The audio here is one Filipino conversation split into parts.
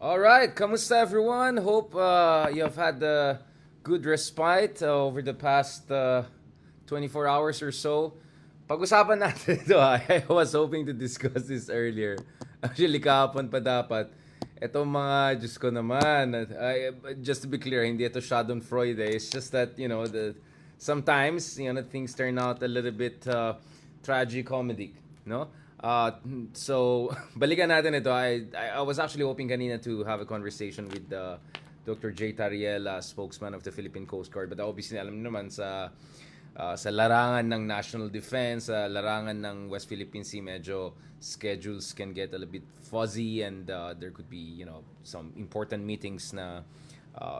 All right, kamusta everyone? Hope you have had a good respite over the past 24 hours or so. Pag-usapan natin ito. I was hoping to discuss this earlier. Actually, kahapon pa dapat. Itong mga, Diyos ko naman, just to be clear, hindi ito Schadenfreude. It's just that, sometimes, things turn out a little bit tragicomedic, no? So, balikan natin ito. I was actually hoping kanina to have a conversation with Dr. Jay Tariela, spokesman of the Philippine Coast Guard. But obviously, alam niyo naman sa larangan ng national defense, sa larangan ng West Philippine Sea, medyo schedules can get a little bit fuzzy and there could be, some important meetings na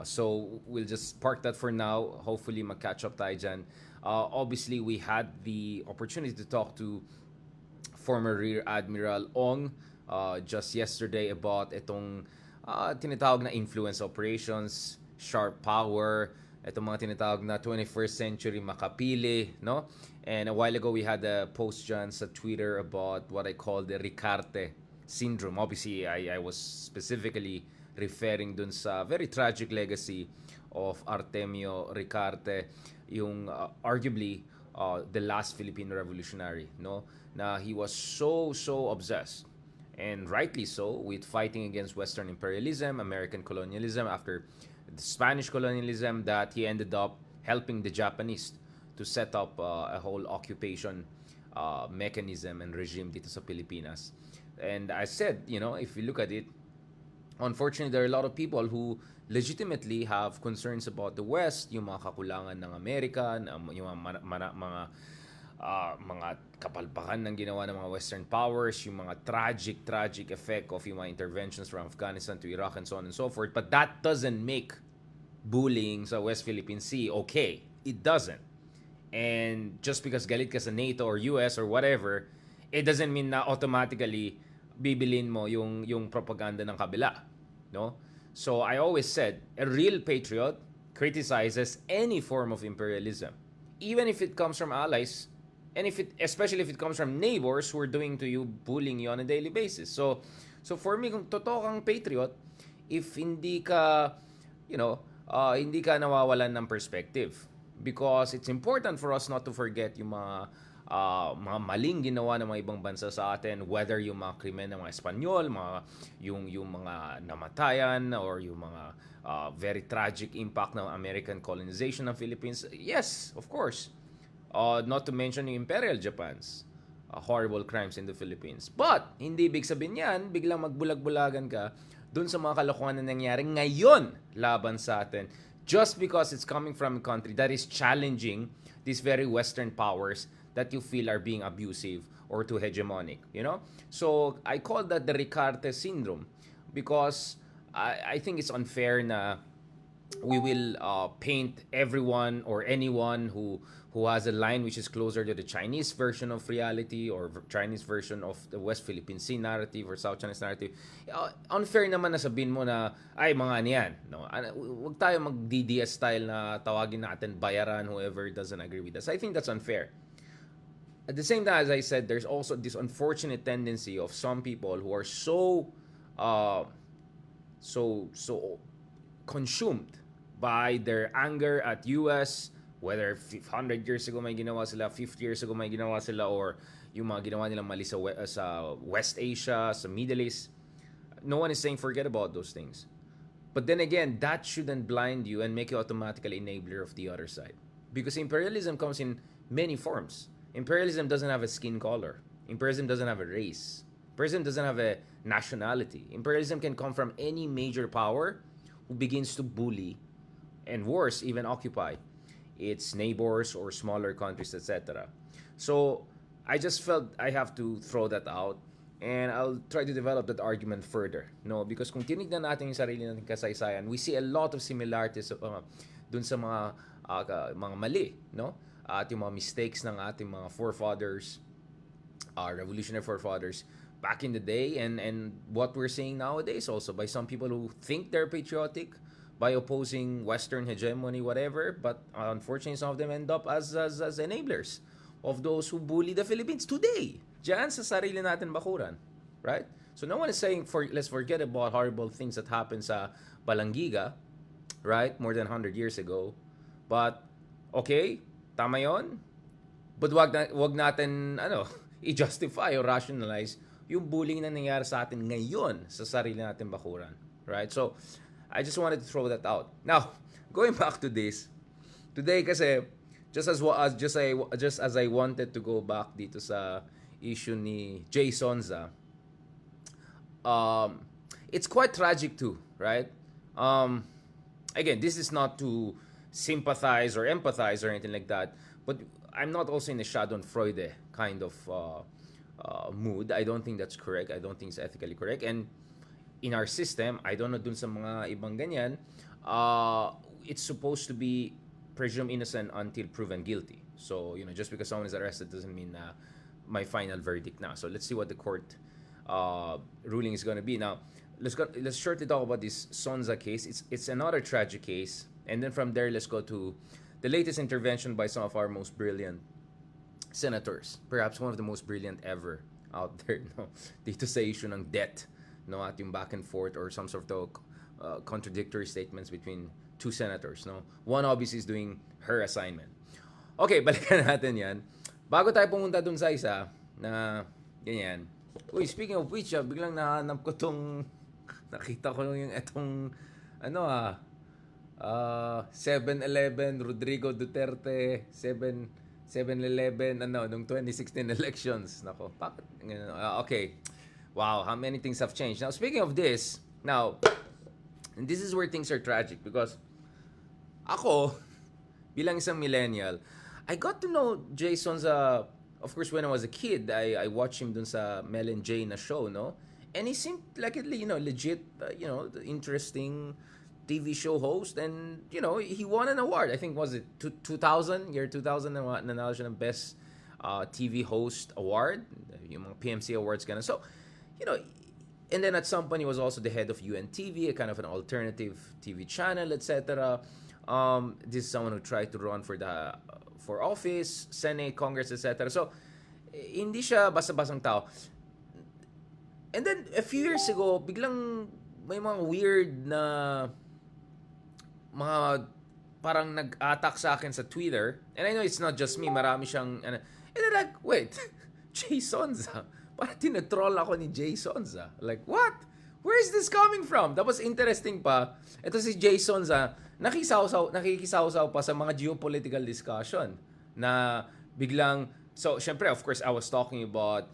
so we'll just park that for now. Hopefully, mag-catch up tayo dyan. Obviously, we had the opportunity to talk to former Rear Admiral Ong just yesterday about itong tinatawag na influence operations, sharp power, itong mga tinatawag na 21st century makapili, no? And a while ago, we had a post dyan sa Twitter about what I call the ricarte syndrome. Obviously, I was specifically referring dun sa very tragic legacy of Artemio Ricarte, yung arguably the last Filipino revolutionary, no? Na he was so obsessed, and rightly so, with fighting against Western imperialism, American colonialism after the Spanish colonialism, that he ended up helping the Japanese to set up a whole occupation mechanism and regime dito sa Pilipinas. And I said, if you look at it, unfortunately, there are a lot of people who legitimately have concerns about the West, yung mga kakulangan ng Amerika, yung mga kapalpakan ng ginawa ng mga Western powers, yung mga tragic effect of yung mga interventions from Afghanistan to Iraq and so on and so forth. But that doesn't make bullying sa West Philippine Sea okay. It doesn't. And just because galit ka sa NATO or US or whatever, it doesn't mean na automatically bibilin mo yung propaganda ng kabila. No? So I always said, a real patriot criticizes any form of imperialism, even if it comes from allies, and especially if it comes from neighbors who are doing to you, bullying you on a daily basis. So for me, kung totoo kang patriot, if hindi ka, hindi ka nawawalan ng perspective, because it's important for us not to forget yung mga maling ginawa ng mga ibang bansa sa atin, whether yung mga krimen ng mga Espanyol, yung mga namatayan, or yung mga very tragic impact ng American colonization ng Philippines. Yes, of course. Not to mention yung Imperial Japan's horrible crimes in the Philippines. But, hindi ibig sabihin yan, biglang magbulag-bulagan ka dun sa mga kalokohan na nangyari ngayon laban sa atin, just because it's coming from a country that is challenging these very Western powers that you feel are being abusive or too hegemonic, So, I call that the ricarte syndrome, because I think it's unfair na we will paint everyone or anyone who has a line which is closer to the Chinese version of reality or Chinese version of the West Philippine Sea narrative or South Chinese narrative. Unfair naman na sabihin mo na, ay, mga niyan. No? Huwag tayo mag-DDS style na tawagin natin bayaran whoever doesn't agree with us. I think that's unfair. At the same time, as I said, there's also this unfortunate tendency of some people who are so consumed by their anger at US, whether 100 years ago may ginawa sila, 50 years ago may ginawa sila, or yung mga ginawa nilang mali sa West Asia, sa Middle East. No one is saying forget about those things. But then again, that shouldn't blind you and make you automatically enabler of the other side. Because imperialism comes in many forms. Imperialism doesn't have a skin color. Imperialism doesn't have a race. Imperialism doesn't have a nationality. Imperialism can come from any major power who begins to bully and worse, even occupy its neighbors or smaller countries, etc. So I just felt I have to throw that out, and I'll try to develop that argument further. No, because kung tinignan natin yung sarili nating kasaysayan, we see a lot of similarities dun sa mga mali, no? At yung mga mistakes ng ating mga forefathers, revolutionary forefathers back in the day, and what we're seeing nowadays also by some people who think they're patriotic by opposing Western hegemony, whatever, but unfortunately some of them end up as enablers of those who bully the Philippines today. Diyan sa sarili natin bakuran, right? So no one is saying let's forget about horrible things that happened sa Balangiga, right? More than 100 years ago. But okay, tama 'yon. But wag natin i-justify or rationalize yung bullying na nangyari sa atin ngayon sa sarili natin bakuran, right? So I just wanted to throw that out. Now, going back to this, today kasi just as I wanted to go back dito sa issue ni Jay Sonza, it's quite tragic too, right? Again, this is not to sympathize or empathize or anything like that, but I'm not also in a Schadenfreude kind of mood. I don't think that's correct. I don't think it's ethically correct. And in our system, I don't know dun sa mga ibang ganyan, it's supposed to be presumed innocent until proven guilty. So, just because someone is arrested doesn't mean my final verdict now. So let's see what the court ruling is going to be. Now, let's shortly talk about this Sonza case. It's another tragic case. And then from there, let's go to the latest intervention by some of our most brilliant senators. Perhaps one of the most brilliant ever out there, no? Dito sa issue ng debt, no? At yung back and forth or some sort of contradictory statements between two senators, no? One obviously is doing her assignment. Okay, balikan natin yan. Bago tayo pumunta dun sa isa na ganyan. Uy, speaking of which, biglang nahanap ko nakita ko yung etong 7-Eleven, Rodrigo Duterte, 7-Eleven, nung 2016 elections. Nako, bakit? Okay. Wow, how many things have changed. Now, speaking of this, and this is where things are tragic because ako, bilang isang millennial, I got to know Jay Sonza, of course, when I was a kid. I watched him dun sa Mel and Jay na show, no? And he seemed like a legit, interesting TV show host, and he won an award. I think was it 2000 nanalo siya ng best TV host award, yung mga PMC awards ganun. So and then at some point he was also the head of UNTV, a kind of an alternative TV channel, etc. This is someone who tried to run for office, Senate, Congress, etc. So hindi siya basta-bastang tao. And then a few years ago, biglang may mga weird na mga parang nag-attack sa akin sa Twitter. And I know it's not just me, marami siyang and then like, wait, Jay Sonza. Parang tinatroll ako ni Jay Sonza. Like, what? Where is this coming from? Tapos interesting pa, ito si Jay Sonza, nakikisawsaw pa sa mga geopolitical discussion na biglang, so syempre of course I was talking about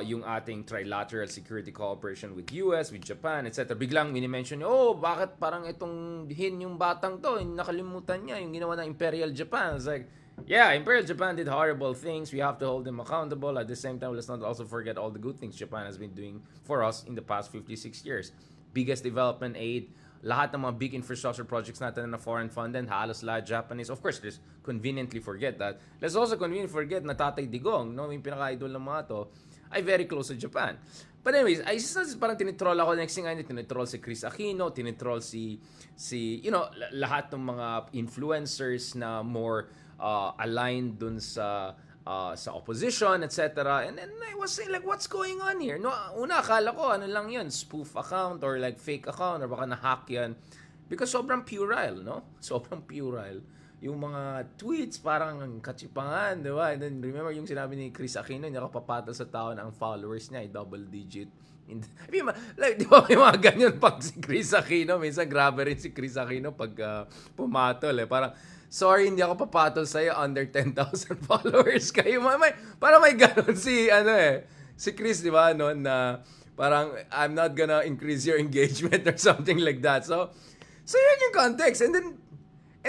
yung ating trilateral security cooperation with US, with Japan, etc. Biglang minimension niya, bakit parang itong yung batang to, nakalimutan niya yung ginawa ng Imperial Japan. It's like, yeah, Imperial Japan did horrible things. We have to hold them accountable. At the same time, let's not also forget all the good things Japan has been doing for us in the past 56 years. Biggest development aid, lahat ng mga big infrastructure projects natin na foreign funded, halos lahat Japanese. Of course, let's conveniently forget that. Let's also conveniently forget na Tatay Digong, no, yung pinaka-idol ng mga to, ay very close to Japan. But anyways, I just parang tinitroll ako. Next thing I know, tinitroll si Chris Aquino, tinitroll si lahat ng mga influencers na more aligned dun sa opposition, etc. And then I was saying, like, what's going on here? No, una, akala ko, ano lang yun, spoof account or like fake account or baka na-hack yan. Because sobrang puerile, no? Sobrang puerile. Yung mga tweets, parang katsipangan, di ba? And then, remember yung sinabi ni Chris Aquino, hindi ako papatol sa tao na ang followers niya ay double digit. Like, di ba may mga ganyan pag si Chris Aquino, minsan grabe rin si Chris Aquino pag pumatol, eh. Parang, sorry, hindi ako papatol sa'yo, under 10,000 followers kayo. Parang may ganun si Chris, di ba, no, na parang, I'm not gonna increase your engagement or something like that. So yun yung context. And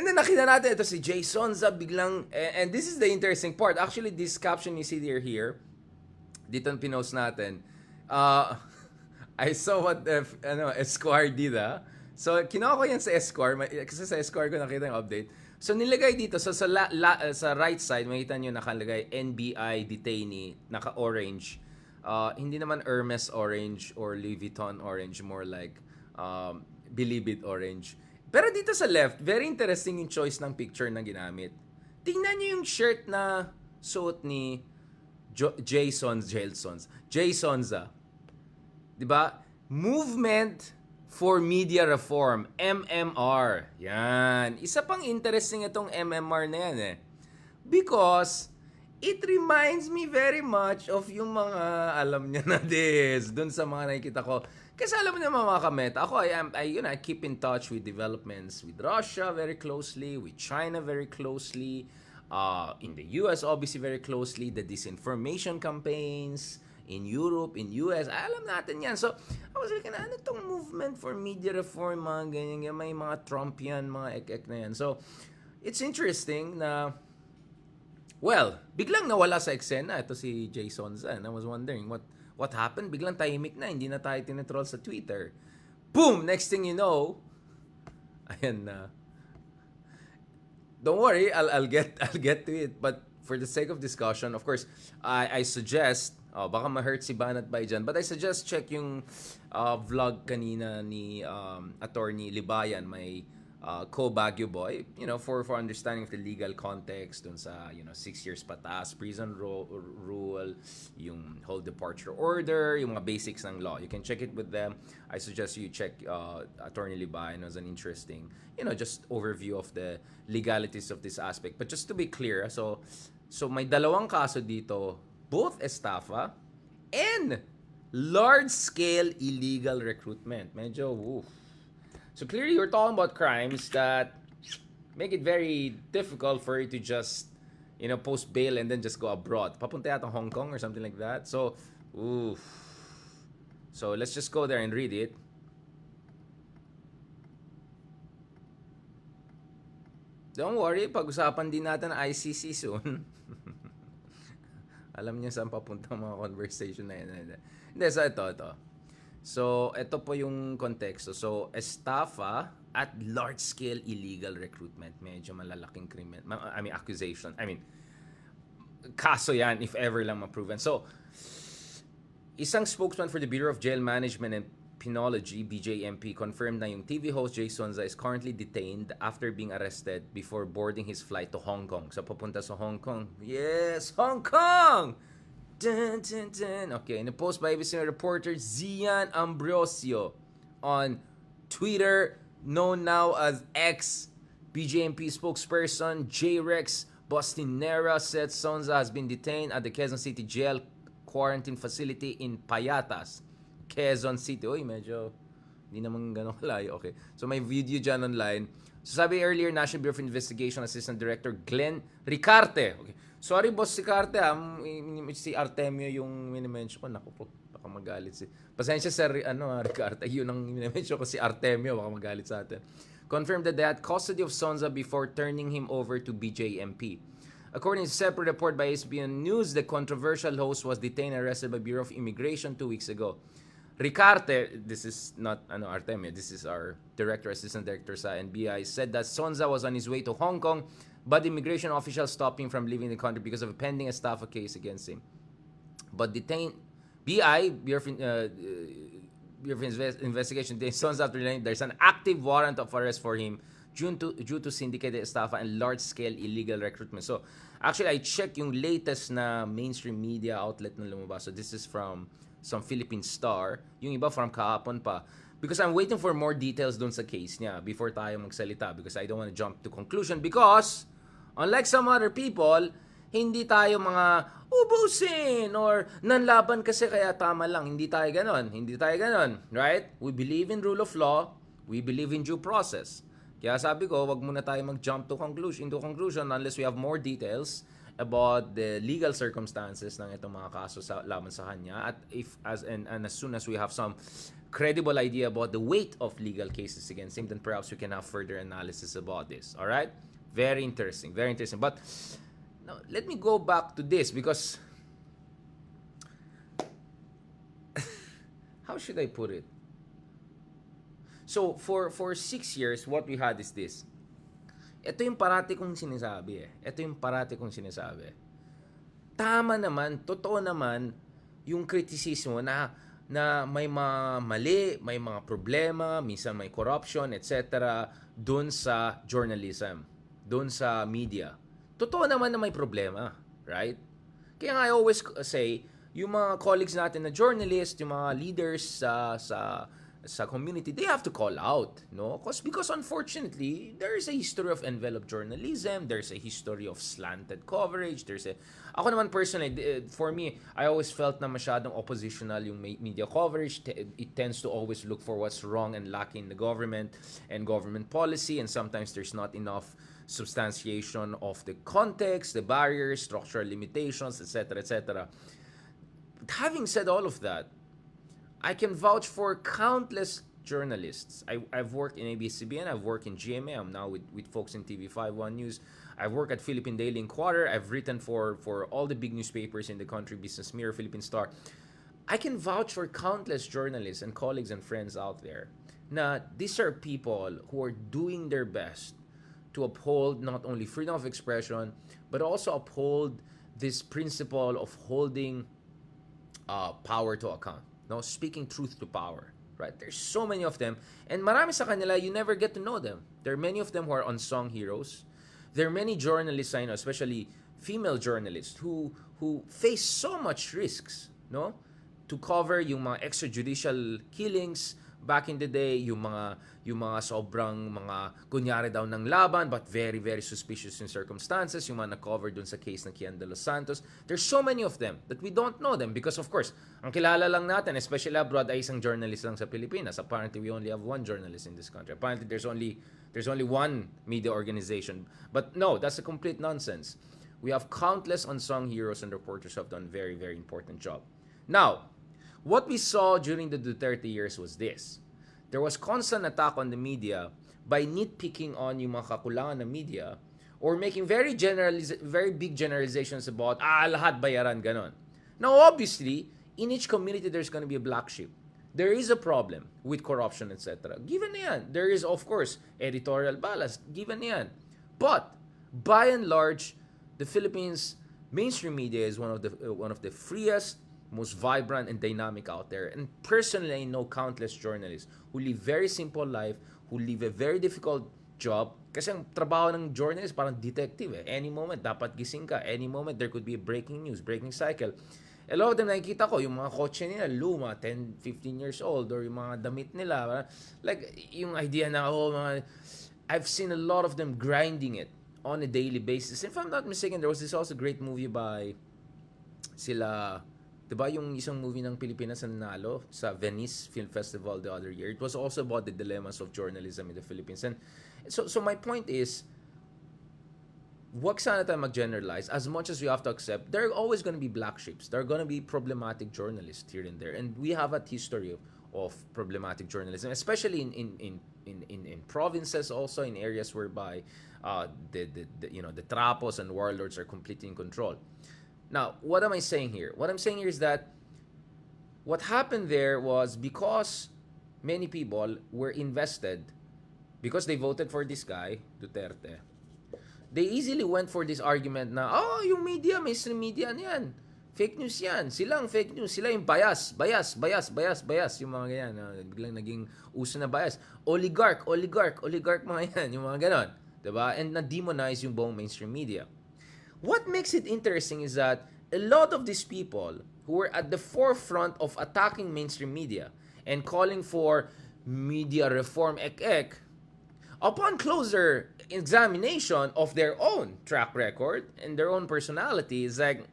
then nakita natin ito si Jay Sonza biglang, and this is the interesting part. Actually, this caption you see here, dito ang pinost natin. I saw what Esquire did. So, kinuha ko yan sa Esquire, kasi sa Esquire ko nakita yung update. So, nilagay dito, so sa right side, makita nyo nakalagay NBI detainee, naka-orange. Hindi naman Hermes orange or Louis Vuitton orange, more like Believe It orange. Pero dito sa left, very interesting yung choice ng picture na ginamit. Tingnan nyo yung shirt na suot ni Jay Sonza. 'Di ba? Movement for Media Reform, MMR. Yan. Isa pang interesting itong MMR na yan eh. Because it reminds me very much of yung mga alam niya na this dun sa mga nakikita ko. Kasi alam niyo mga kameta, ako I keep in touch with developments with Russia very closely, with China very closely, in the US obviously very closely, the disinformation campaigns in Europe, in US, alam natin yan. So, I was like, ano tong movement for media reform, mga ganyan, may mga Trumpian, mga ek-ek na yan. So, it's interesting na, well, biglang nawala sa eksena ito si Jay Sonza, and I was wondering what happened. Biglang tahimik na, hindi na tayo tinitroll sa Twitter. Boom! Next thing you know, ayan na. Don't worry, I'll get to it. But for the sake of discussion, of course, I suggest, baka ma-hurt si Banat by dyan, but I suggest check yung vlog kanina ni Attorney Libayan, may co-Baguio boy, for understanding of the legal context dun sa 6 years patas, prison rule, yung whole departure order, yung mga basics ng law. You can check it with them. I suggest you check Attorney Libayan as an interesting, just overview of the legalities of this aspect. But just to be clear, so may dalawang kaso dito, both estafa and large-scale illegal recruitment. Medyo, woof. So clearly, you're talking about crimes that make it very difficult for you to just, post bail and then just go abroad. Papunta yata Hong Kong or something like that. So, oof. So let's just go there and read it. Don't worry, pag-usapan din natin ang ICC soon. Alam niyo saan papunta ang mga conversation na yan. Hindi, so ito. So, ito po yung konteksto. So, estafa at large-scale illegal recruitment. Medyo malalaking krimen. Accusation. Kaso yan if ever lang ma-proven. So, isang spokesman for the Bureau of Jail Management and Penology, BJMP, confirmed na yung TV host Jay Sonza is currently detained after being arrested before boarding his flight to Hong Kong. So, papunta sa Hong Kong. Yes! Hong Kong! Dun, dun, dun. Okay, in a post by ABC reporter Zian Ambrosio on Twitter, known now as X, BJMP spokesperson J-Rex Bostinera said Sonza has been detained at the Quezon City Jail Quarantine Facility in Payatas, Quezon City. Uy, medyo hindi naman ganun kalayo. Okay, so may video dyan online. So sabi earlier, National Bureau of Investigation Assistant Director Glenn Ricarte. Okay. Sorry, boss si Carte, si Artemio yung minimension ko. Naku po, baka magalit si... Pasensya sa Ricarte, yun ang minimension ko si Artemio, baka magalit sa atin. Confirmed that they had custody of Sonza before turning him over to BJMP. According to a separate report by SBN News, the controversial host was detained and arrested by Bureau of Immigration 2 weeks ago. Ricarte, this is not Artemio, this is our Assistant Director sa NBI, said that Sonza was on his way to Hong Kong, but the immigration officials stopped him from leaving the country because of a pending estafa case against him. But detained Bureau of Investigation detained Sonza after learning there's an active warrant of arrest for him due to syndicated estafa and large-scale illegal recruitment. So, actually, I checked yung latest na mainstream media outlet na lumabas. So, this is from some Philippine Star. Yung iba from kahapon pa. Because I'm waiting for more details dun sa case niya before tayo magsalita because I don't want to jump to conclusion because unlike some other people, hindi tayo mga ubusin or nanlaban kasi kaya tama lang. Hindi tayo ganon. Right? We believe in rule of law. We believe in due process. Kaya sabi ko, wag muna tayo mag-jump to conclusion unless we have more details about the legal circumstances ng itong mga kaso laban sa kanya at as soon as we have some credible idea about the weight of legal cases against him, then perhaps we can have further analysis about this. All right? Very interesting. But now, let me go back to this because how should I put it? So, for 6 years, what we had is this. Ito yung parati kong sinasabi. Tama naman, totoo naman, yung kritisismo na may mga mali, may mga problema, minsan may corruption, etc. Doon sa journalism, doon sa media. Totoo naman na may problema, right? Kaya nga I always say, yung mga colleagues natin na journalists, yung mga leaders sa community, they have to call out, no? Because unfortunately, there is a history of envelope journalism, there's a history of slanted coverage, ako naman personally, for me, I always felt na masyadong oppositional yung media coverage. It tends to always look for what's wrong and lacking in the government and government policy, and sometimes there's not enough substantiation of the context, the barriers, structural limitations, etc., etc. Having said all of that, I can vouch for countless journalists. I've worked in ABS-CBN, I've worked in GMA, I'm now with folks in TV5 One News. I've worked at Philippine Daily Inquirer, I've written for all the big newspapers in the country, Business Mirror, Philippine Star. I can vouch for countless journalists and colleagues and friends out there na these are people who are doing their best to uphold not only freedom of expression, but also uphold this principle of holding power to account. No, speaking truth to power. Right? There's so many of them, and marami sa kanila you never get to know them. There are many of them who are unsung heroes. There are many journalists I know, especially female journalists, who face so much risks, no, to cover yung mga extrajudicial killings back in the day, yung mga sobrang mga kunyari daw ng laban but very very suspicious in circumstances, yung mga na-cover dun sa case ng Kian de los Santos. There's so many of them that we don't know them because of course, ang kilala lang natin, especially abroad, ay isang journalist lang sa Pilipinas. Apparently, we only have one journalist in this country. Apparently, there's only one media organization. But no, that's a complete nonsense. We have countless unsung heroes and reporters who have done very, very important job. Now, what we saw during the Duterte years was this. There was constant attack on the media by nitpicking on yung mga kakulangan ng media or making very big generalizations about, lahat bayaran, ganon. Now, obviously, in each community, there's going to be a black sheep. There is a problem with corruption, etc. Given na yan. There is, of course, editorial bias. Given na yan. But, by and large, the Philippines mainstream media is one of the freest, most vibrant and dynamic out there. And personally, I know countless journalists who live very simple life, who live a very difficult job. Kasi ang trabaho ng journalist parang detective. Any moment, dapat gising ka. Any moment, there could be a breaking news, breaking cycle. A lot of them nakikita ko, yung mga kotse nila, luma, 10, 15 years old, or yung mga damit nila. Like, yung idea na, I've seen a lot of them grinding it on a daily basis. If I'm not mistaken, there was this also great movie by sila, diba yung isang movie ng Pilipinas na nanalo sa Venice Film Festival the other year. It was also about the dilemmas of journalism in the Philippines. And so my point is, wag sana tayo mag-generalize. As much as we have to accept, there are always going to be black sheeps. There are going to be problematic journalists here and there. And we have a history of problematic journalism, especially in provinces, also in areas whereby the trapos and warlords are completely in control. Now, what am I saying here? What I'm saying here is that what happened there was because many people were invested, because they voted for this guy, Duterte, they easily went for this argument na, yung media, mainstream media yan. Fake news yan. Silang fake news. Sila yung bias, yung mga ganyan. Biglang naging uso na bias. Oligarch mga yan. Yung mga ganon. Diba? And na-demonize yung buong mainstream media. What makes it interesting is that a lot of these people who were at the forefront of attacking mainstream media and calling for media reform, upon closer examination of their own track record and their own personality, is like,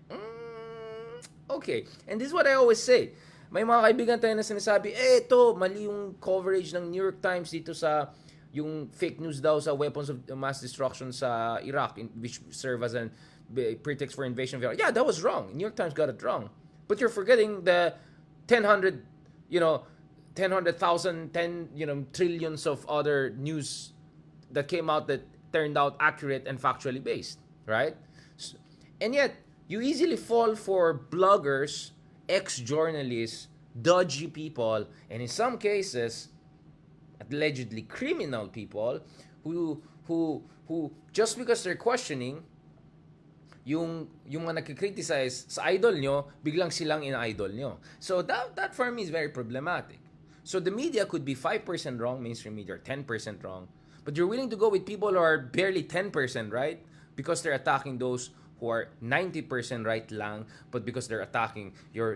okay. And this is what I always say. May mga kaibigan tayo na sinasabi, ito, mali yung coverage ng New York Times dito sa yung fake news daw sa weapons of mass destruction sa Iraq, which serve as a pretext for invasion of Iraq. Yeah, that was wrong. New York Times got it wrong. But you're forgetting the 10,000, 10 trillions of other news that came out that turned out accurate and factually based, right? And yet, you easily fall for bloggers, ex-journalists, dodgy people, and in some cases, allegedly criminal people who just because they're questioning yung mga nagkikriticize sa idol nyo, biglang silang ina-idol nyo. So that for me is very problematic. So the media could be 5% wrong, mainstream media, or 10% wrong, but you're willing to go with people who are barely 10%, right? Because they're attacking those who are 90% right lang, but because they're attacking your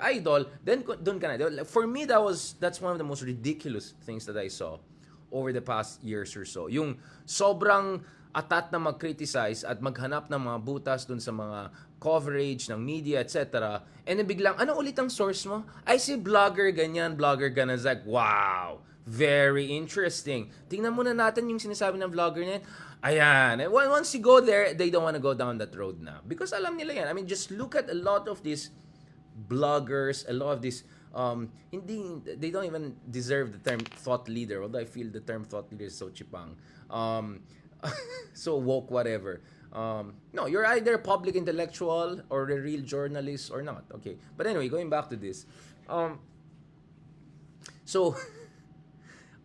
idol, then doon ka na. For me, that's one of the most ridiculous things that I saw over the past years or so. Yung sobrang atat na mag-criticize at maghanap ng mga butas dun sa mga coverage ng media, etc. And then biglang, ano ulit ang source mo? I see blogger ganyan, blogger ganun. It's like, wow, very interesting. Tingnan muna natin yung sinasabi ng vlogger niya. Ayan. And once you go there, they don't want to go down that road na. Because alam nila yan. I mean, just look at a lot of these bloggers, a lot of these they don't even deserve the term thought leader, although I feel the term thought leader is so chipang. So woke, whatever. No, you're either a public intellectual or a real journalist or not. Okay. But anyway, going back to this. So,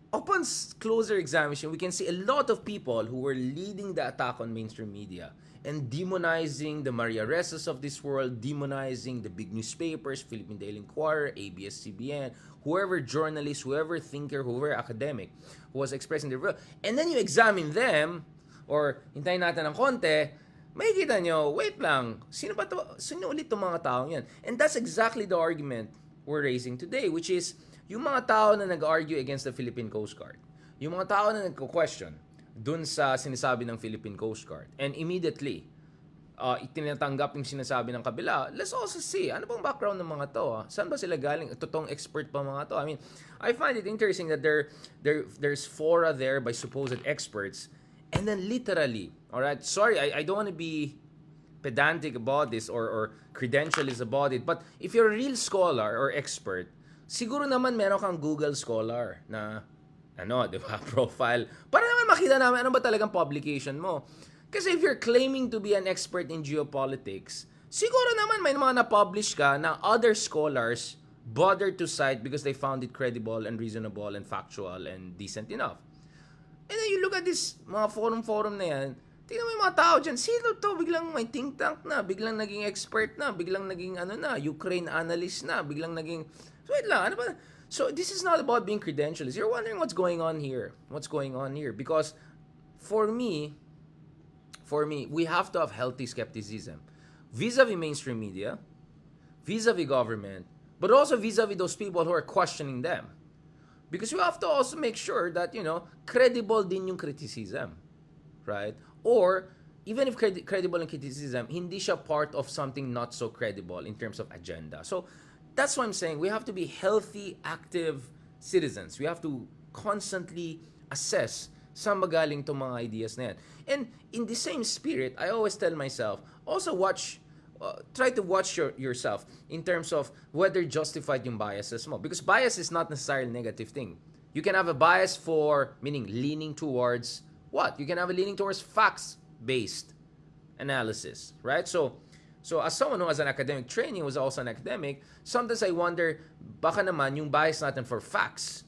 upon closer examination, we can see a lot of people who were leading the attack on mainstream media and demonizing the Maria Rezas of this world, demonizing the big newspapers, Philippine Daily Inquirer, ABS-CBN, whoever journalist, whoever thinker, whoever academic who was expressing their view. And then you examine them, or hintayin natin ng konti, makikita nyo, wait lang, sino ba to? Sino ulit itong mga taong yan? And that's exactly the argument we're raising today, which is yung mga tao na nag-argue against the Philippine Coast Guard. Yung mga tao na nagko-question dun sa sinasabi ng Philippine Coast Guard. And immediately, itinatanggap yung sinasabi ng kabila. Let's also see, ano bang background ng mga to? Saan ba sila galing? Totoong expert pa mga to? I mean, I find it interesting that there's fora there by supposed experts. And then literally, alright, sorry, I don't want to be pedantic about this or credentialist about it, but if you're a real scholar or expert, siguro naman meron kang Google Scholar na di ba, profile. Para naman makita namin ano ba talagang publication mo. Kasi if you're claiming to be an expert in geopolitics, siguro naman may mga na-publish ka na other scholars bothered to cite because they found it credible and reasonable and factual and decent enough. And then you look at this mga forum na yan, tingnan mo yung mga tao dyan, sino to? Biglang may think tank na, biglang naging expert na, biglang naging Ukraine analyst na, biglang naging, so wait lang, ano ba? So this is not about being credentialist. You're wondering what's going on here. Because for me, we have to have healthy skepticism vis-a-vis mainstream media, vis-a-vis government, but also vis-a-vis those people who are questioning them. Because you have to also make sure that, credible din yung criticism, right? Or, even if credible in criticism, hindi siya part of something not so credible in terms of agenda. So, that's why I'm saying we have to be healthy, active citizens. We have to constantly assess saan magaling itong mga ideas na yan. And in the same spirit, I always tell myself, also try to watch yourself in terms of whether justified yung biases mo. Because bias is not necessarily a negative thing. You can have a bias meaning leaning towards what? You can have a leaning towards facts-based analysis, right? So as someone who has an academic training, was also an academic, sometimes I wonder, baka naman yung bias natin for facts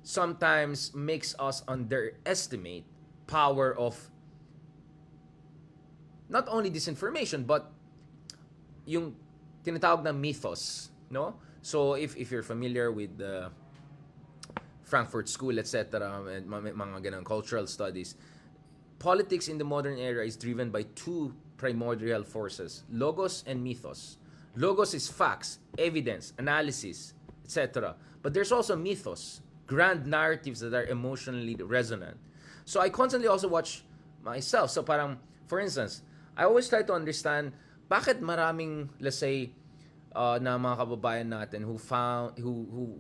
sometimes makes us underestimate power of not only disinformation, but yung tinatawag na mythos, no? So if you're familiar with the Frankfurt School, etc., and mga ganang cultural studies, politics in the modern era is driven by two primordial forces, logos and mythos. Logos is facts, evidence, analysis, etc. But there's also mythos, grand narratives that are emotionally resonant. So I constantly also watch myself. So parang, for instance, I always try to understand bakit maraming, let's say, na mga kababayan natin who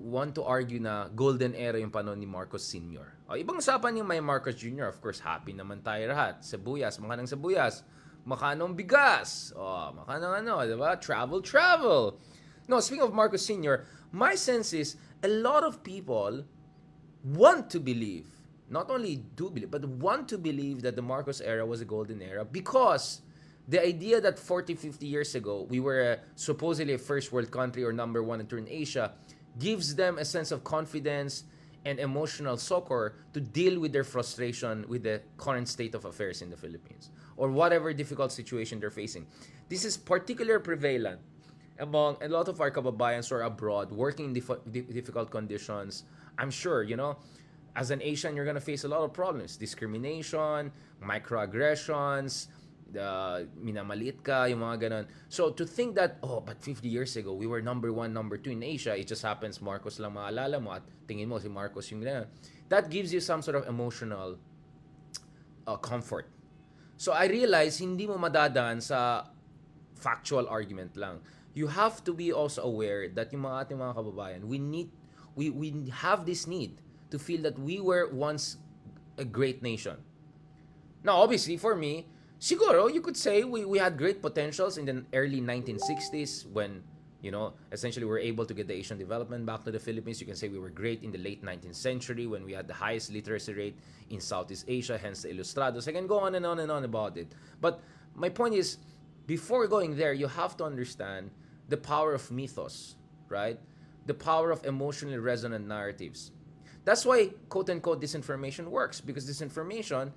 want to argue na golden era yung panahon ni Marcos Sr. Ibang usapan yung may Marcos Jr. Of course, happy naman tayo lahat. Sibuyas, makanang sibuyas. Makanong bigas. Makanong diba? Travel. No, speaking of Marcos Sr., my sense is a lot of people want to believe, not only do believe, but want to believe that the Marcos era was a golden era because the idea that 40, 50 years ago, we were supposedly a first world country or number one in Asia gives them a sense of confidence and emotional succor to deal with their frustration with the current state of affairs in the Philippines or whatever difficult situation they're facing. This is particularly prevalent among a lot of our kababayans who are abroad, working in difficult conditions. I'm sure, as an Asian, you're going to face a lot of problems. Discrimination, microaggressions, minamaliit ka, yung mga ganon. So, to think that, oh, but 50 years ago, we were number one, number two in Asia, it just happens Marcos lang maalala mo at tingin mo si Marcos yung gano'n. That gives you some sort of emotional comfort. So, I realize, hindi mo madadaan sa factual argument lang. You have to be also aware that yung mga ating mga kababayan, we have this need to feel that we were once a great nation. Now, obviously, for me, siguro, you could say we had great potentials in the early 1960s when, essentially we were able to get the Asian development back to the Philippines. You can say we were great in the late 19th century when we had the highest literacy rate in Southeast Asia, hence the Ilustrados. I can go on and on and on about it. But my point is, before going there, you have to understand the power of mythos, right? The power of emotionally resonant narratives. That's why, quote-unquote, disinformation works, because disinformation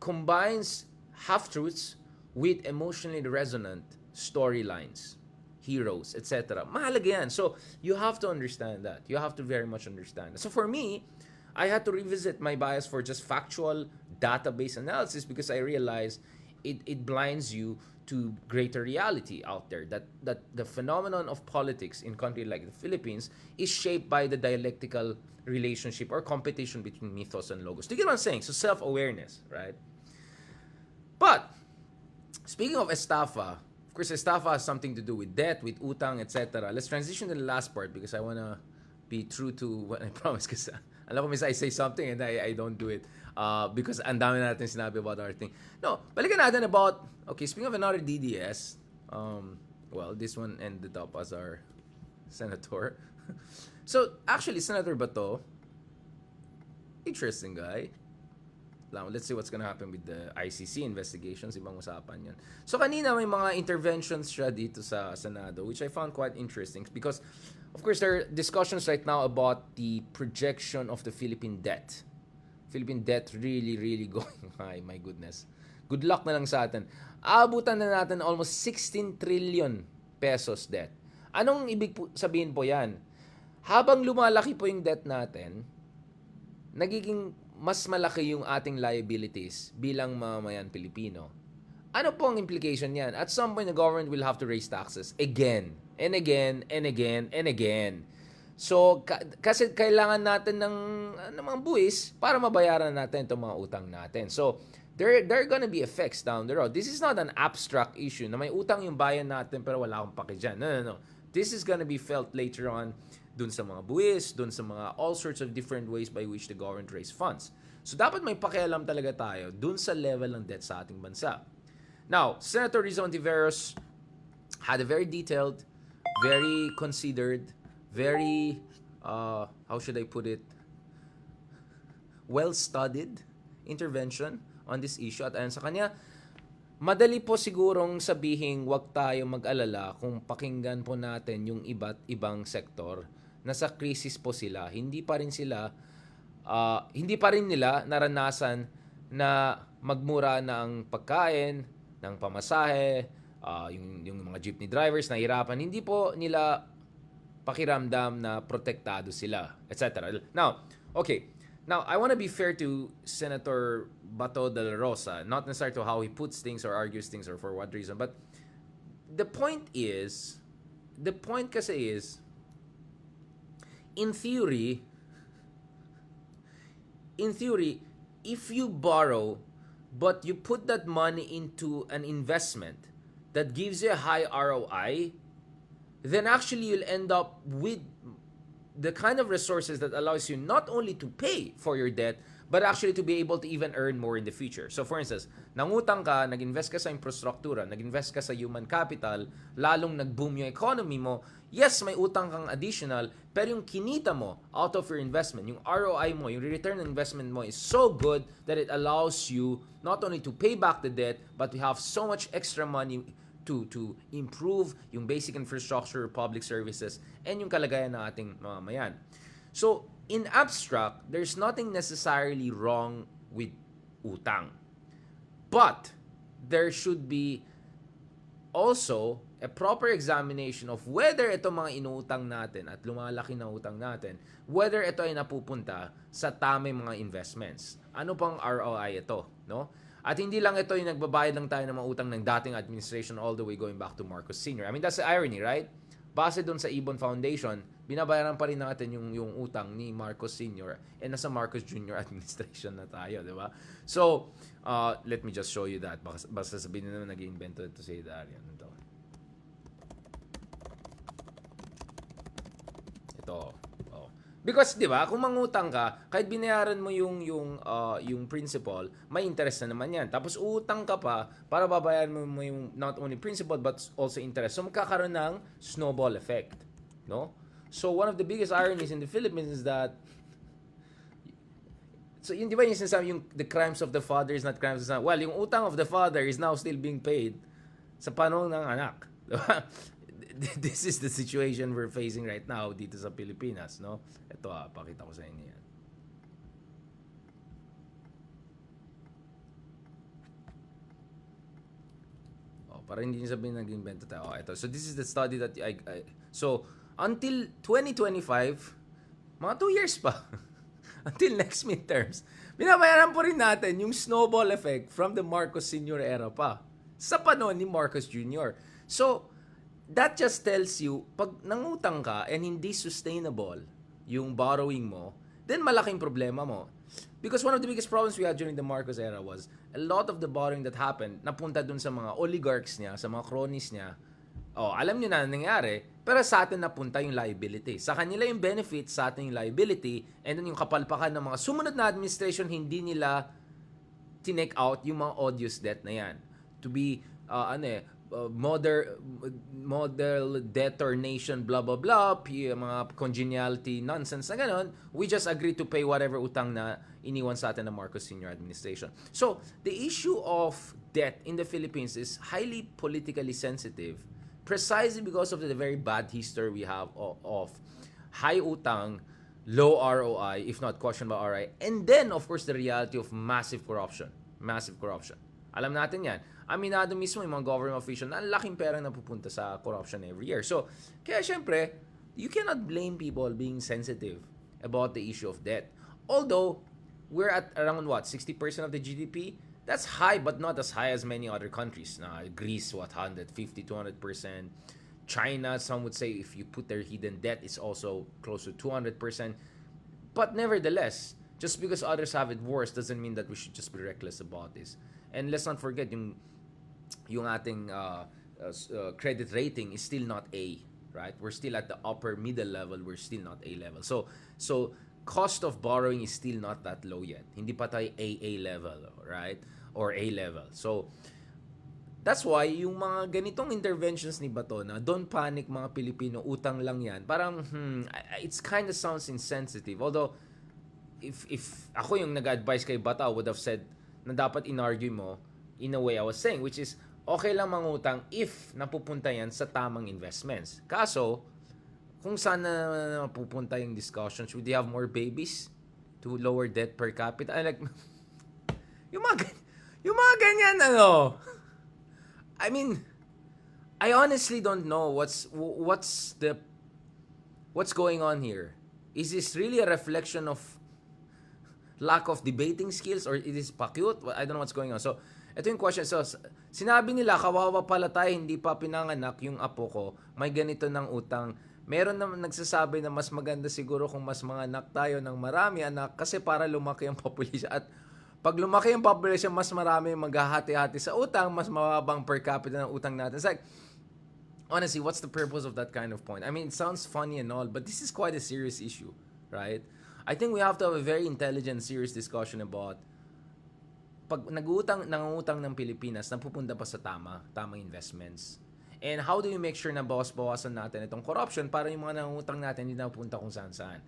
combines half-truths with emotionally resonant storylines, heroes, etc. Mahalaga yan. So, you have to understand that. You have to very much understand that. So, for me, I had to revisit my bias for just factual database analysis because I realized it blinds you to greater reality out there, that the phenomenon of politics in country like the Philippines is shaped by the dialectical relationship or competition between mythos and logos. Do you get what I'm saying? So self-awareness, right? But speaking of estafa, of course, estafa has something to do with debt, with utang, etc. Let's transition to the last part because I want to be true to what I promised. Because alam ko minsan I say something and I don't do it. Because ang dami natin sinabi about our thing. No, balikan natin about, okay, speaking of another DDS, well, this one ended up as our senator. So, actually, Senator Bato, interesting guy. Let's see what's gonna happen with the ICC investigations. Ibang usapan yan. So, kanina may mga interventions siya dito sa Senado, which I found quite interesting because, of course, there are discussions right now about the projection of the Philippine debt. Philippine debt really, really going high. My goodness. Good luck na lang sa atin. Aabutan na natin almost 16 trillion pesos debt. Anong ibig sabihin po yan? Habang lumalaki po yung debt natin, nagiging mas malaki yung ating liabilities bilang mamamayan Pilipino. Ano po ang implication yan? At some point, the government will have to raise taxes again, and again, and again, and again. So, kasi kailangan natin ng mga buwis para mabayaran natin itong mga utang natin. So, there are gonna be effects down the road. This is not an abstract issue na may utang yung bayan natin pero wala akong paki dyan. No. This is gonna be felt later on dun sa mga buwis, dun sa mga all sorts of different ways by which the government raise funds. So, dapat may pakialam talaga tayo dun sa level ng debt sa ating bansa. Now, Senator Rizon Tiveros had a very detailed, very considered, very, how should I put it, well-studied intervention on this issue. At ayon sa kanya, madali po sigurong sabihin wag tayo mag-alala kung pakinggan po natin yung iba't ibang sektor na sa krisis po sila. Hindi pa rin nila naranasan na magmura na ang pagkain, ng pamasahe, yung mga jeepney drivers nahirapan. Hindi po nila pakiramdam na protektado sila, etc. Now, okay. Now, I want to be fair to Senator Bato de la Rosa, not necessarily to how he puts things or argues things or for what reason, but the point kasi is, in theory, if you borrow, but you put that money into an investment that gives you a high ROI, then actually you'll end up with the kind of resources that allows you not only to pay for your debt, but actually to be able to even earn more in the future. So for instance, nangutang ka, nag-invest ka sa infrastruktura, nag-invest ka sa human capital, lalong nag-boom yung economy mo, yes, may utang kang additional, pero yung kinita mo out of your investment, yung ROI mo, yung return on investment mo is so good that it allows you not only to pay back the debt, but to have so much extra money to improve yung basic infrastructure, public services, and yung kalagayan ng ating mamamayan. So, in abstract, there's nothing necessarily wrong with utang. But, there should be also a proper examination of whether ito mga inuutang natin at lumalaki na utang natin, whether ito ay napupunta sa tamang mga investments. Ano pang ROI ito, no? At hindi lang ito yung nagbabayad lang tayo ng mga utang ng dating administration all the way going back to Marcos Sr. I mean, that's the irony, right? Base doon sa Ibon Foundation, binabayaran pa rin natin yung utang ni Marcos Sr. and nasa Marcos Jr. administration na tayo, di ba? So, let me just show you that. Basta sabihin na naman nag-invento ito si Darian. Ito. Oh. Because 'di ba, kung mangutang ka, kahit binayaran mo yung principal, may interest na naman 'yan. Tapos utang ka pa para babayaran mo yung not only principal but also interest. So magkakaroon ng snowball effect, no? So one of the biggest ironies in the Philippines is that yun 'di ba yung sinasabi yung the crimes of the father is not crimes of the son. Well, yung utang of the father is now still being paid sa panahon ng anak. Diba? This is the situation we're facing right now dito sa Pilipinas, no? Ito pakita ko sa inyo yan. Para hindi niyo sabihin nag-invento tayo. Ito. So this is the study that so until 2025, mga 2 years pa until next midterms, binabayaran po rin natin yung snowball effect from the Marcos Sr. era pa sa panahon ni Marcos Jr. So that just tells you, pag nangutang ka and hindi sustainable yung borrowing mo, then malaking problema mo. Because one of the biggest problems we had during the Marcos era was a lot of the borrowing that happened napunta dun sa mga oligarchs niya, sa mga cronies niya. Alam niyo na nangyari, pero sa atin napunta yung liability. Sa kanila yung benefit, sa atin yung liability, and then yung kapalpakan ng mga sumunod na administration, hindi nila tinake out yung mga odious debt na yan. To be, model debtor nation, blah blah blah, mga congeniality nonsense na ganon, we just agree to pay whatever utang na iniwan sa atin ng Marcos Sr. administration. So the issue of debt in the Philippines is highly politically sensitive precisely because of the very bad history we have of high utang, low ROI, if not questionable ROI, and then of course the reality of massive corruption. Alam natin yan. Aminado mismo yung mga government official na ang laking pera na pupunta sa corruption every year. So, kaya syempre, you cannot blame people being sensitive about the issue of debt. Although, we're at around 60% of the GDP? That's high, but not as high as many other countries. Greece, 150, 200%. China, some would say if you put their hidden debt, it's also close to 200%. But nevertheless, just because others have it worse doesn't mean that we should just be reckless about this. And let's not forget yung ating credit rating is still not A, right? We're still at the upper middle level, we're still not A level. So cost of borrowing is still not that low yet. Hindi pa tayo AA level, right? Or A level. So that's why yung mga ganitong interventions ni Bato na don't panic mga Pilipino, utang lang yan. Parang it's kind of sounds insensitive. Although if ako yung nag-advise kay Bato, I would have said na dapat in-argue mo in a way I was saying, which is okay lang mangutang if napupunta yan sa tamang investments. Kaso, kung saan na napupunta yung discussion, should they have more babies to lower debt per capita? Like, yung mga ganyan, I mean, I honestly don't know what's going on here. Is this really a reflection of lack of debating skills or it is pa cute? I don't know what's going on. So, ito yung question. So, sinabi nila, kawawa pala tayo, hindi pa pinanganak yung apo ko, may ganito ng utang. Meron naman nagsasabi na mas maganda siguro kung mas mga anak tayo ng marami anak kasi para lumaki ang population. At pag lumaki ang population, mas marami maghahati-hati sa utang, mas mababang per capita ng utang natin. It's like, honestly, what's the purpose of that kind of point? I mean, it sounds funny and all, but this is quite a serious issue, right? I think we have to have a very intelligent, serious discussion about pag nangungutang ng Pilipinas, napupunta pa sa tamang investments. And how do you make sure na bawas-bawasan natin itong corruption para yung mga nangungutang natin hindi napunta kung saan-saan?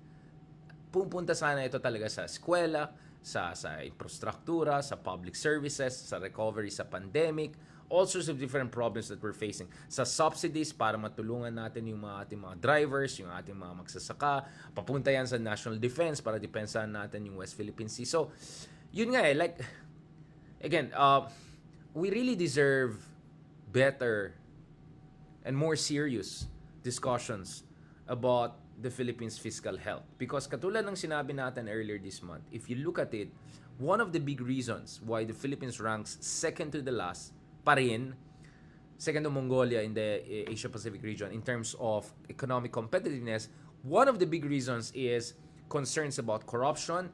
Pupunta sana ito talaga sa eskwela, sa infrastruktura, sa public services, sa recovery sa pandemic, all sorts of different problems that we're facing. Sa subsidies para matulungan natin yung ating mga drivers, yung ating mga magsasaka, papunta yan sa national defense para depensahan natin yung West Philippine Sea. So, yun nga like, again, we really deserve better and more serious discussions about the Philippines' fiscal health. Because katulad ng sinabi natin earlier this month, if you look at it, one of the big reasons why the Philippines ranks second to the last pa rin, second to Mongolia in the Asia-Pacific region in terms of economic competitiveness, one of the big reasons is concerns about corruption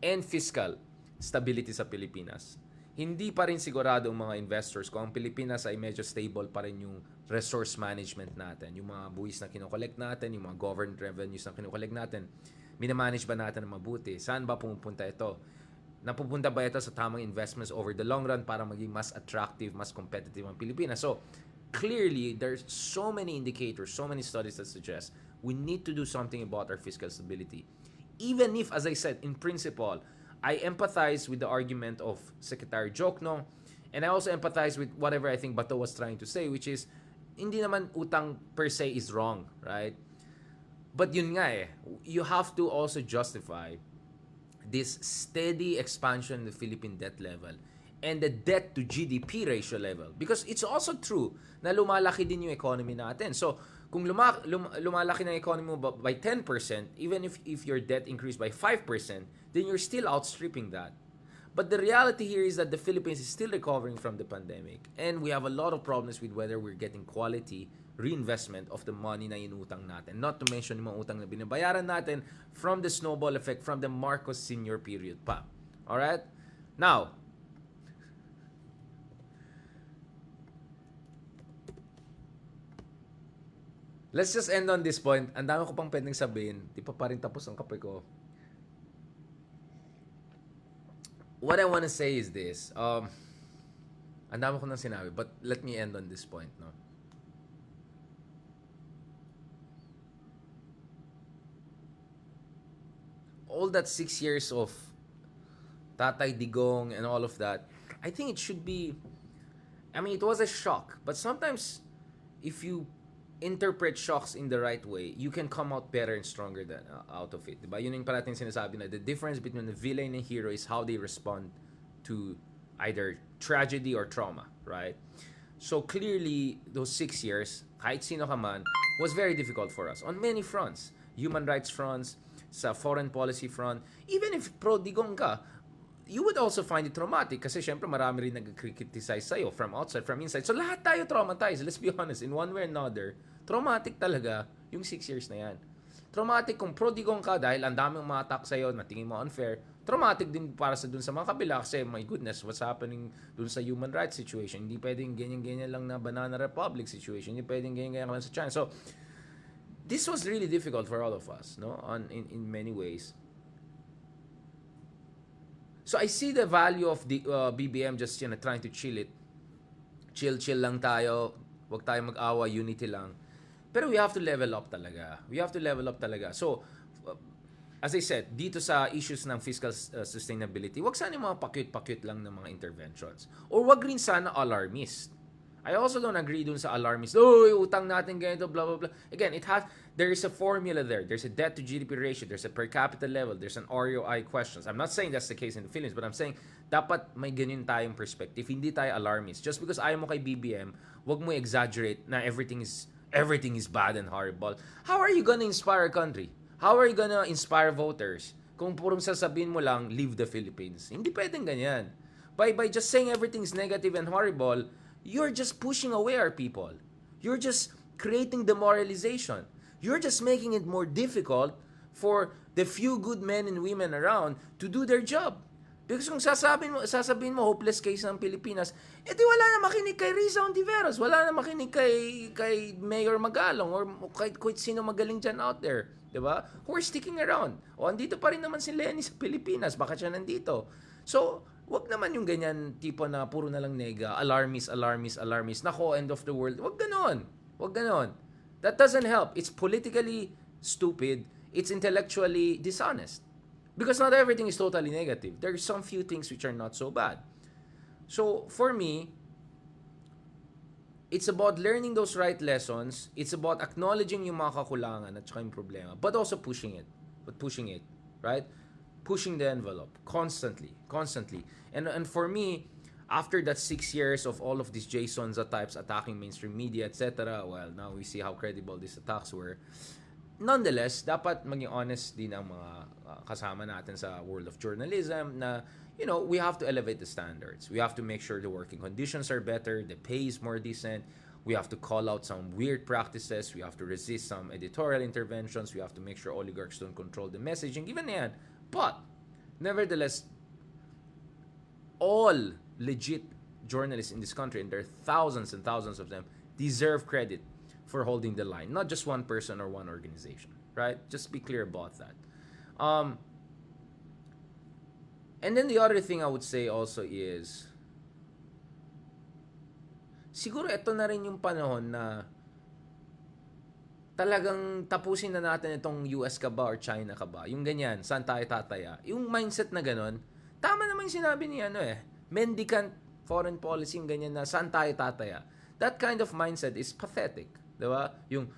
and fiscal stability sa Pilipinas. Hindi pa rin sigurado ang mga investors kung ang Pilipinas ay medyo stable pa rin yung resource management natin. Yung mga buwis na kinokollect natin, yung mga government revenues na kinokollect natin, minamanage ba natin na mabuti? Saan ba pumupunta ito? Napupunta ba ito sa tamang investments over the long run para maging mas attractive, mas competitive ang Pilipinas? So, clearly, there's so many indicators, so many studies that suggest we need to do something about our fiscal stability. Even if, as I said, in principle, I empathize with the argument of Secretary Jokno, and I also empathize with whatever I think Bato was trying to say, which is, hindi naman utang per se is wrong, right? But yun nga you have to also justify this steady expansion in the Philippine debt level and the debt to GDP ratio level. Because it's also true na lumalaki din yung economy natin. So, kung lumalaki ng economy mo by 10%, even if your debt increased by 5%, then you're still outstripping that. But the reality here is that the Philippines is still recovering from the pandemic. And we have a lot of problems with whether we're getting quality reinvestment of the money na inutang natin. Not to mention yung mga utang na binabayaran natin from the snowball effect from the Marcos Sr. period pa. Alright? Now, let's just end on this point. Ang dami ko pang pwedeng sabihin. Di pa rin tapos ang kape ko. What I want to say is this. Ang dami ko nang sinabi, but let me end on this point, no? All that 6 years of Tatay Digong and all of that, I think it should be, I mean, it was a shock. But sometimes, if you interpret shocks in the right way, you can come out better and stronger than out of it. Diba? Yun yung parating sinasabi na the difference between the villain and hero is how they respond to either tragedy or trauma, right? So clearly, those 6 years, kahit sino ka man, was very difficult for us on many fronts. Human rights fronts, sa foreign policy front, even if pro-digong ka, you would also find it traumatic kasi syempre marami rin nag-criticize sa'yo from outside, from inside. So lahat tayo traumatized, let's be honest, in one way or another. Traumatic talaga yung 6 years na yan. Traumatic kung pro-digong ka dahil ang daming umatak sa'yo na tingin mo unfair. Traumatic din para sa dun sa mga kabila kasi my goodness, what's happening dun sa human rights situation. Hindi pwedeng ganyan-ganyan lang na Banana Republic situation. Hindi pwedeng ganyan-ganyan lang sa China. So, this was really difficult for all of us, no? In many ways. So I see the value of the BBM just trying to chill it. Chill lang tayo. Huwag tayo mag-awa, unity lang. Pero we have to level up talaga. So, as I said, dito sa issues ng fiscal sustainability, wag sana yung mga pakyut-pakyut lang ng mga interventions. Or wag rin sana alarmist. I also don't agree dun sa alarmist. Utang natin ganito, blah, blah, blah. Again, there is a formula there. There's a debt to GDP ratio. There's a per capita level. There's an ROI questions. I'm not saying that's the case in the Philippines, but I'm saying dapat may ganyan tayong perspective. Hindi tayo alarmist. Just because ayaw mo kay BBM, wag mo exaggerate na everything is bad and horrible. How are you gonna inspire a country? How are you gonna inspire voters? Kung purong sasabihin mo lang, leave the Philippines. Hindi pwedeng ganyan. By just saying everything's negative and horrible, you're just pushing away our people. You're just creating demoralization. You're just making it more difficult for the few good men and women around to do their job. Because kung sasabihin mo hopeless case ng Pilipinas, edi wala na makinig kay Riza Ontiveros, wala na makinig kay Mayor Magalong or kahit sino magaling dyan out there. Diba? Who are sticking around. O, andito pa rin naman si Lenny sa Pilipinas. Baka siya nandito. So, wag naman yung ganyan tipo na puro na lang nega, alarmist. Nako, end of the world. Wag ganon. That doesn't help. It's politically stupid. It's intellectually dishonest. Because not everything is totally negative. There are some few things which are not so bad. So, for me, it's about learning those right lessons. It's about acknowledging yung mga kakulangan at saka yung problema. But also pushing it. Right? Pushing the envelope. Constantly. And for me, after that 6 years of all of these Jay Sonza types attacking mainstream media, etc., well, now we see how credible these attacks were. nonetheless, dapat maging honest din ang mga kasama natin sa world of journalism na, we have to elevate the standards. We have to make sure the working conditions are better, the pay is more decent. We have to call out some weird practices. We have to resist some editorial interventions. We have to make sure oligarchs don't control the messaging. Even yan. But, nevertheless, all legit journalists in this country, and there are thousands and thousands of them, deserve credit for holding the line. Not just one person or one organization. Right? Just be clear about that. And then the other thing I would say also is, siguro ito na rin yung panahon na talagang tapusin na natin itong US ka ba or China ka ba. Yung ganyan, saan tayo tataya. Yung mindset na ganon, tama naman yung sinabi ni mendicant foreign policy, yung ganyan na saan tayo tataya. That kind of mindset is pathetic. Diba? Yung,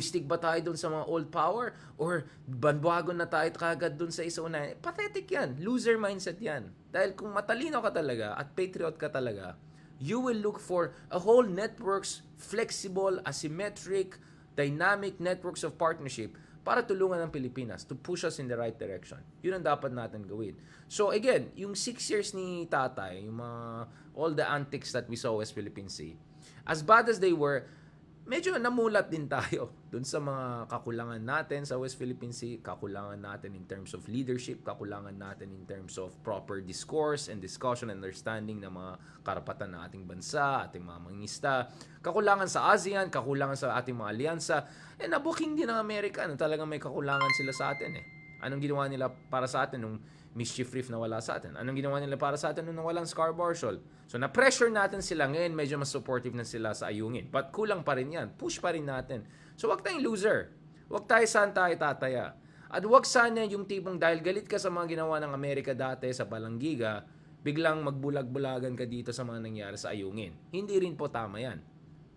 stick ba tayo dun sa mga old power? Or banbago na tayo kagad dun sa isa-una? Pathetic yan. Loser mindset yan. Dahil kung matalino ka talaga at patriot ka talaga, you will look for a whole networks, flexible, asymmetric, dynamic networks of partnership para tulungan ang Pilipinas to push us in the right direction. Yun ang dapat natin gawin. So again, yung 6 years ni Tatay, yung all the antics that we saw West Philippine Sea, as bad as they were, medyo namulat din tayo dun sa mga kakulangan natin sa West Philippine Sea, kakulangan natin in terms of leadership, kakulangan natin in terms of proper discourse and discussion and understanding ng mga karapatan ng ating bansa, ating mga mangista, kakulangan sa ASEAN, kakulangan sa ating mga alyansa, nabuking din ng Amerika na talagang may kakulangan sila sa atin Anong ginawa nila para sa atin nung mischief reef na wala sa atin? Anong ginawa nila para sa atin nung walang Scarborough Shoal? So na-pressure natin sila ngayon, medyo mas supportive na sila sa ayungin. But kulang pa rin yan. Push pa rin natin. So wag tayong loser. Wag tayo saan tayo tataya. At wag sana yung tipong dahil galit ka sa mga ginawa ng Amerika dati sa Balanggiga, biglang magbulag-bulagan ka dito sa mga nangyari sa ayungin. Hindi rin po tama yan.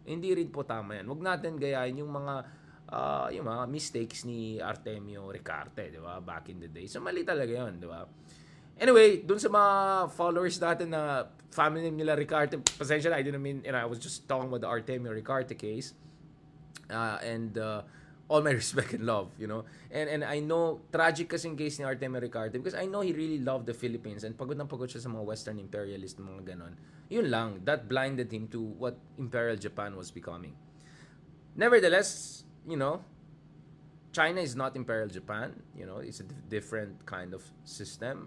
Hindi rin po tama yan. Wag natin gayahin yung mga mistakes ni Artemio Ricarte, di ba? Back in the day. So, mali talaga yun, di ba? Anyway, dun sa mga followers natin na family name nila Ricarte, pasensya na, I didn't mean, I was just talking about the Artemio Ricarte case. And all my respect and love, And I know, tragic kasing case ni Artemio Ricarte because I know he really loved the Philippines and pagod na pagod siya sa mga Western imperialist, mga ganon. Yun lang, that blinded him to what Imperial Japan was becoming. Nevertheless, China is not Imperial Japan. It's a different kind of system.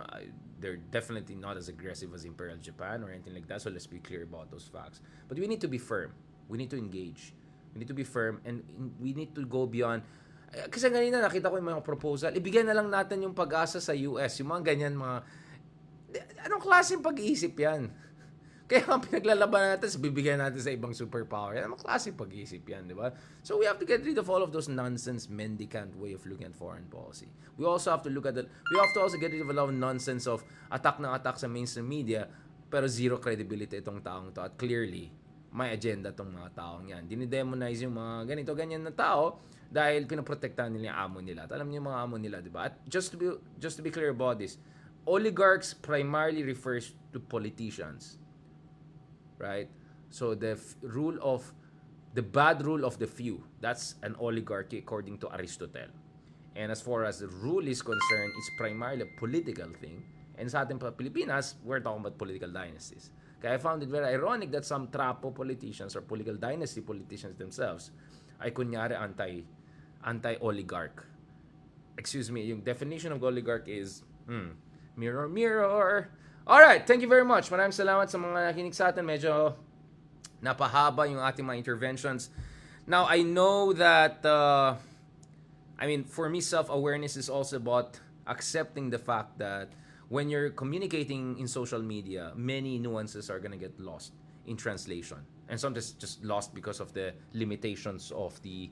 They're definitely not as aggressive as Imperial Japan or anything like that. So let's be clear about those facts. But we need to be firm. We need to engage. We need to be firm and we need to go beyond. Kasi kanina nakita ko yung mga proposal. Ibigay na lang natin yung pag-asa sa US. Yung mga ganyan, anong klaseng pag-iisip yan? Kaya ang pinaglalaban natin, bibigyan natin sa ibang superpower. Yan ang klaseng pag-iisip yan, di ba? So we have to get rid of all of those nonsense, mendicant way of looking at foreign policy. We also have to look at we have to also get rid of a lot of nonsense of attack sa mainstream media, pero zero credibility itong taong to. At clearly, may agenda itong mga taong yan. Dinidemonize yung mga ganyan na tao dahil pinaprotektahan nila yung amo nila. At alam niyo yung mga amo nila, di ba? At just to be clear about this, oligarchs primarily refers to politicians. Right? So the bad rule of the few, that's an oligarchy according to Aristotle. And as far as the rule is concerned, it's primarily a political thing. And sa ating Pilipinas, we're talking about political dynasties. Kaya I found it very ironic that some trapo politicians or political dynasty politicians themselves ay kunyari anti-oligarch. Excuse me, yung definition of oligarch is mirror, mirror. Alright, thank you very much. Maraming salamat sa mga nakinig sa atin. Medyo napahaba yung ating mga interventions. Now, I know that, for me, self-awareness is also about accepting the fact that when you're communicating in social media, many nuances are gonna get lost in translation. And sometimes just lost because of the limitations of the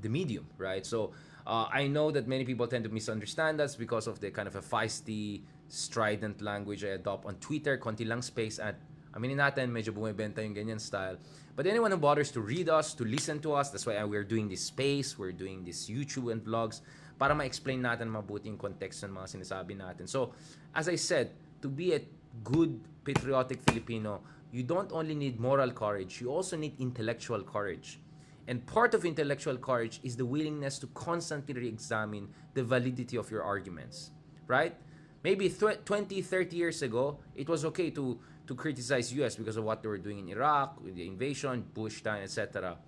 medium, right? So, I know that many people tend to misunderstand us because of the kind of a feisty, strident language I adopt on Twitter, konti lang space at aminin natin, medyo bumibenta yung ganyan style. But anyone who bothers to read us, to listen to us, that's why we're doing this space, we're doing this YouTube and vlogs, para ma-explain natin mabuti yung context ng mga sinasabi natin. So, as I said, to be a good, patriotic Filipino, you don't only need moral courage, you also need intellectual courage. And part of intellectual courage is the willingness to constantly re-examine the validity of your arguments, right? Maybe 20, 30 years ago, it was okay to criticize US because of what they were doing in Iraq, with the invasion, Bush time, etc.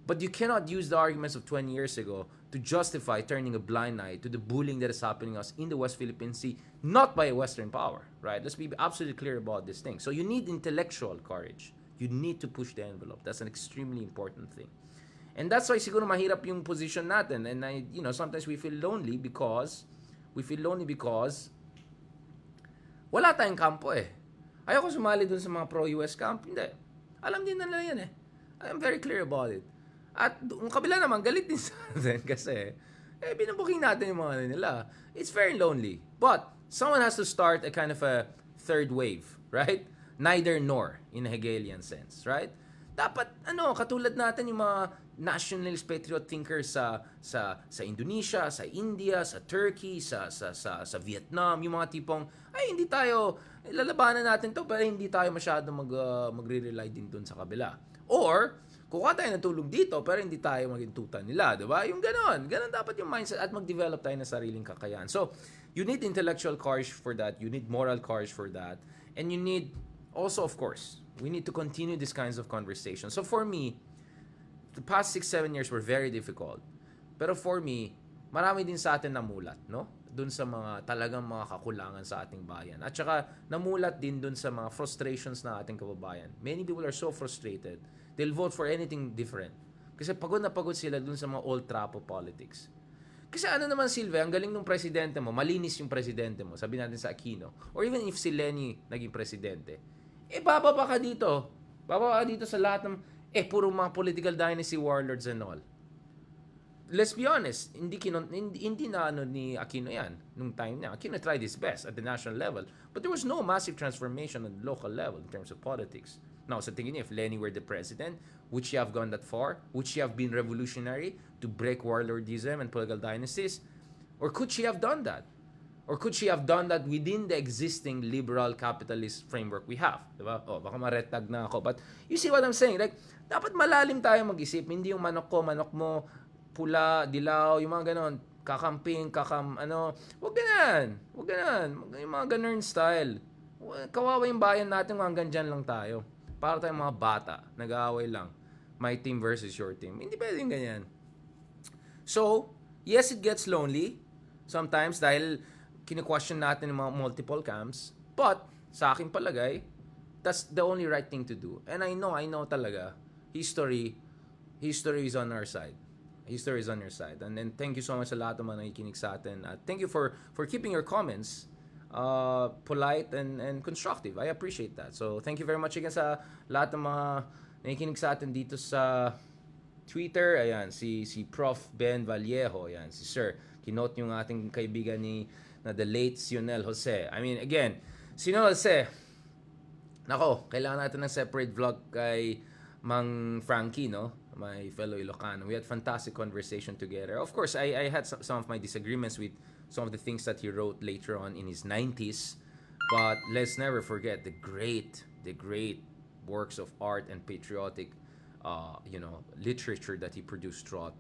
But you cannot use the arguments of 20 years ago to justify turning a blind eye to the bullying that is happening us in the West Philippine Sea, not by a Western power, right? Let's be absolutely clear about this thing. So you need intellectual courage. You need to push the envelope. That's an extremely important thing. And that's why siguro mahirap yung position natin. And sometimes we feel lonely because wala tayong kampo eh. Ayoko sumali dun sa mga pro-US camp. Hindi. Alam din nila yan eh. I'm very clear about it. At yung kabila naman, galit din sa atin kasi binubuking natin yung mga nila. It's very lonely. But someone has to start a kind of a third wave, right? Neither nor in a Hegelian sense, right? Dapat katulad natin yung mga nationalist patriot thinkers sa Indonesia, sa India, sa Turkey, sa Vietnam, yung mga tipong hindi tayo lalabanan natin to pero hindi tayo masyado magre-rely din doon sa kabila. Or kukuha tayo ng tulong dito pero hindi tayo maging tutan nila, 'di ba? Yung ganon dapat yung mindset at mag-develop tayo ng sariling kakayahan. So, you need intellectual courage for that, you need moral courage for that, and you need also, of course, we need to continue these kinds of conversations. So for me, the past 6-7 years were very difficult. Pero for me, marami din sa atin namulat, no? Dun sa mga talagang mga kakulangan sa ating bayan. At saka namulat din dun sa mga frustrations na ating kababayan. Many people are so frustrated, they'll vote for anything different. Kasi pagod na pagod sila dun sa mga old trapo politics. Kasi naman Silve, ang galing ng presidente mo, malinis yung presidente mo, sabi natin sa Aquino. Or even if si Lenny naging presidente, bababa ka dito. Bababa ka dito sa lahat ng, puro mga political dynasty warlords and all. Let's be honest, hindi na ni Aquino yan nung time niya. Aquino tried his best at the national level, but there was no massive transformation at the local level in terms of politics. Now, sa tingin niyo, if Lenny were the president, would she have gone that far? Would she have been revolutionary to break warlordism and political dynasties? Or could she have done that? Or could she have done that within the existing liberal capitalist framework we have? Diba? Baka ma-retag na ako. But you see what I'm saying? Like, dapat malalim tayo mag-isip. Hindi yung manok ko, manok mo, pula, dilaw, yung mga ganon. Kakamping, Huwag ganan. Yung mga ganon style. Kawawa yung bayan natin, hanggang dyan lang tayo. Para tayong mga bata, nag-aaway lang. My team versus your team. Hindi pwedeng ganyan. So, yes, it gets lonely. Sometimes, dahil kine-question natin yung mga multiple camps. But, sa aking palagay, that's the only right thing to do. And I know talaga, history is on our side. History is on your side. And then, thank you so much sa lahat ng mga nakikinig sa atin. Thank you for keeping your comments polite and constructive. I appreciate that. So, thank you very much again sa lahat ng mga nakikinig sa atin dito sa Twitter. Ayan, si Prof. Ben Vallejo. Ayan, si Sir. Kinote yung ating kaibigan na the late Sionel Jose. I mean, again, Sionel Jose, nako, kailangan natin ng separate vlog kay Mang Frankie, no? My fellow Ilocano. We had fantastic conversation together. Of course, I had some of my disagreements with some of the things that he wrote later on in his 90s. But let's never forget the great works of art and patriotic literature that he produced throughout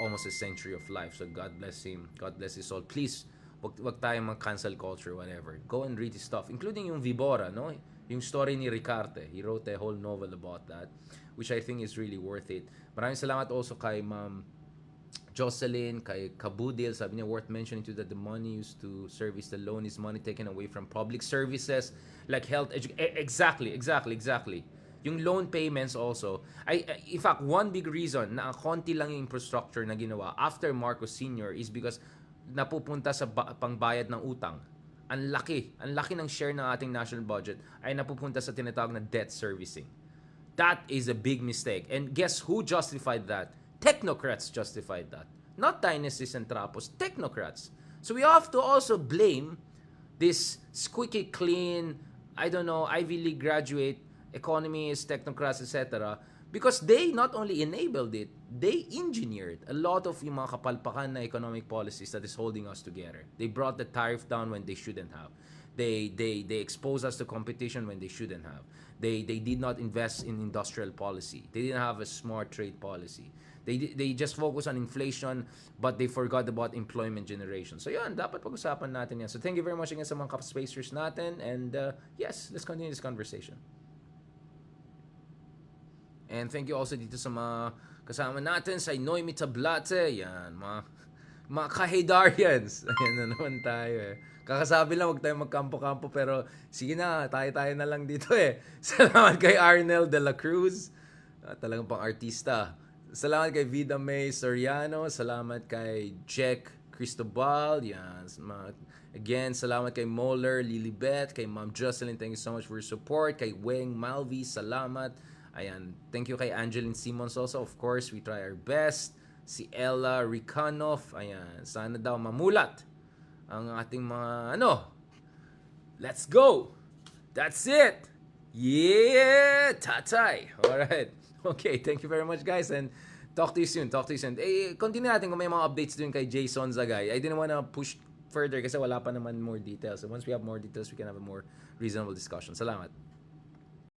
almost a century of life. So God bless him. God bless his soul. Please, wag tayong mag-cancel culture, whatever. Go and read his stuff, including yung Vibora, no? Yung story ni Ricarte. He wrote a whole novel about that, which I think is really worth it. Maraming salamat also kay Ma'am Jocelyn, kay Kabudil. Sabi niya, worth mentioning too that the money used to service the loan is money taken away from public services like health, exactly. Yung loan payments also, in fact, one big reason na konti lang yung infrastructure na ginawa after Marcos Sr. is because napupunta sa pangbayad ng utang. Ang laki ng share ng ating national budget ay napupunta sa tinatawag na debt servicing. That is a big mistake. And guess who justified that? Technocrats justified that. Not dynasties and trapos, technocrats. So we have to also blame this squeaky clean, Ivy League graduate, economists, technocrats, etc. Because they not only enabled it, they engineered a lot of yung mga kapalpakan na economic policies that is holding us together. They brought the tariff down when they shouldn't have. They exposed us to competition when they shouldn't have. They did not invest in industrial policy. They didn't have a smart trade policy. They just focus on inflation but they forgot about employment generation. So yun, dapat pag-usapan natin yan. So thank you very much again sa mga Cup-Spacers natin. And yes, let's continue this conversation. And thank you also dito sa mga kasama natin sa Noemi Tablate. Yan, mga kahedarians. Ayan na naman tayo eh. Kakasabi lang, huwag tayo magkampo-kampo, pero sige na, tayo-tayo na lang dito eh. Salamat kay Arnel de la Cruz. Talagang pang artista. Salamat kay Vida May Soriano. Salamat kay Jack Cristobal. Yan. Again, salamat kay Moller, Lilibet, kay Ma'am Jocelyn. Thank you so much for your support. Kay Weng Malvi, salamat. Ayan. Thank you kay Angeline Simons also. Of course, we try our best. Si Ella Ricanov. Ayan. Sana daw mamulat ang ating mga Let's go! That's it! Yeah! Tatay! Alright. Okay, thank you very much guys and talk to you soon. Continue natin kung may mga updates dun kay Jay Sonza guy. I didn't wanna push further kasi wala pa naman more details. So once we have more details, we can have a more reasonable discussion. Salamat.